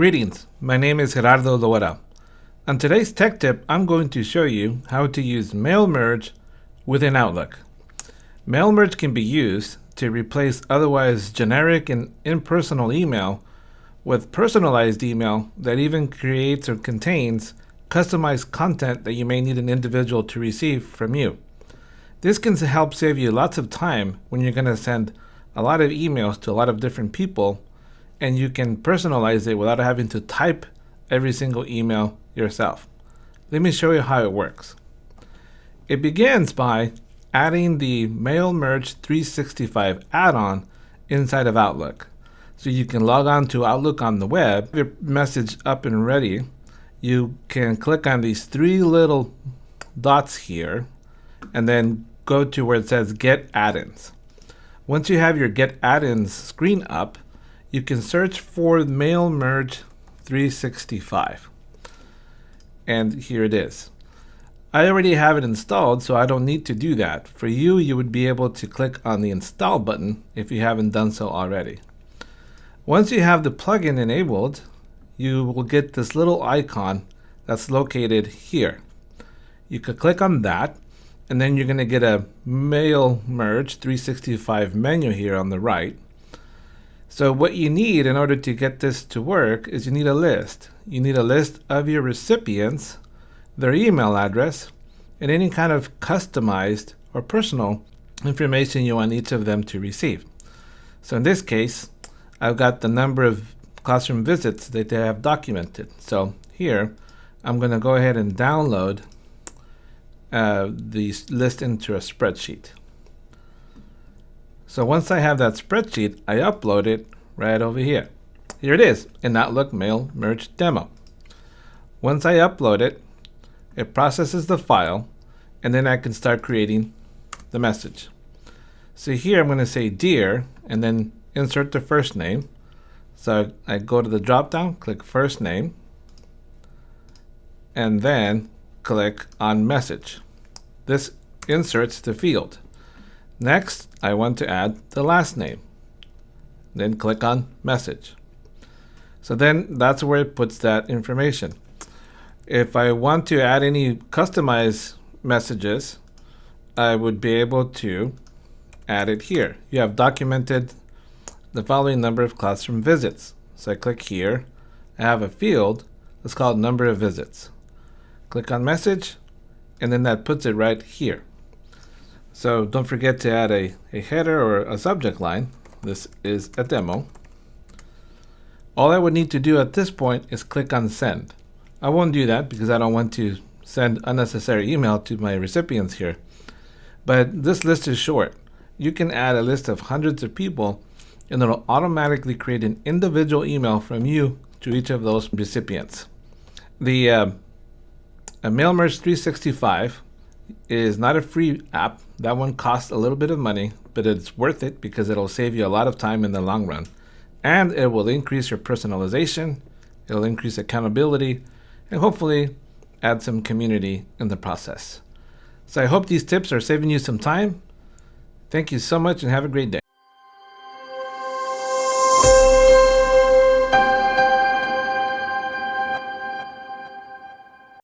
Greetings, my name is Gerardo Loera. On today's tech tip, I'm going to show you how to use MailMerge within Outlook. MailMerge can be used to replace otherwise generic and impersonal email with personalized email that even creates or contains customized content that you may need an individual to receive from you. This can help save you lots of time when you're going to send a lot of emails to a lot of different people, and you can personalize it without having to type every single email yourself. Let me show you how it works. It begins by adding the MailMerge365 add-on inside of Outlook. So you can log on to Outlook on the web, your message up and ready. You can click on these three little dots here and then go to where it says Get Add-ins. Once you have your Get Add-ins screen up, you can search for MailMerge365. And here it is. I already have it installed, so I don't need to do that. For you, you would be able to click on the Install button if you haven't done so already. Once you have the plugin enabled, you will get this little icon that's located here. You could click on that, and then you're going to get a MailMerge365 menu here on the right. So what you need in order to get this to work is you need a list. You need a list of your recipients, their email address, and any kind of customized or personal information you want each of them to receive. So in this case, I've got the number of classroom visits that they have documented. So here, I'm going to go ahead and download the list into a spreadsheet. So once I have that spreadsheet, I upload it right over here. Here it is in Outlook MailMerge demo. Once I upload it, it processes the file, and then I can start creating the message. So here I'm going to say Dear, and then insert the first name. So I go to the drop down, click first name, and then click on message. This inserts the field. Next, I want to add the last name. Then click on message. So then that's where it puts that information. If I want to add any customized messages, I would be able to add it here. You have documented the following number of classroom visits. So I click here. I have a field that's called number of visits. Click on message, and then that puts it right here. So don't forget to add a header or a subject line. This is a demo. All I would need to do at this point is click on send. I won't do that because I don't want to send unnecessary email to my recipients here. But this list is short. You can add a list of hundreds of people, and it'll automatically create an individual email from you to each of those recipients. The MailMerge365 is not a free app. That one costs a little bit of money, but it's worth it because it'll save you a lot of time in the long run. And it will increase your personalization, it'll increase accountability, and hopefully add some community in the process. So I hope these tips are saving you some time. Thank you so much and have a great day.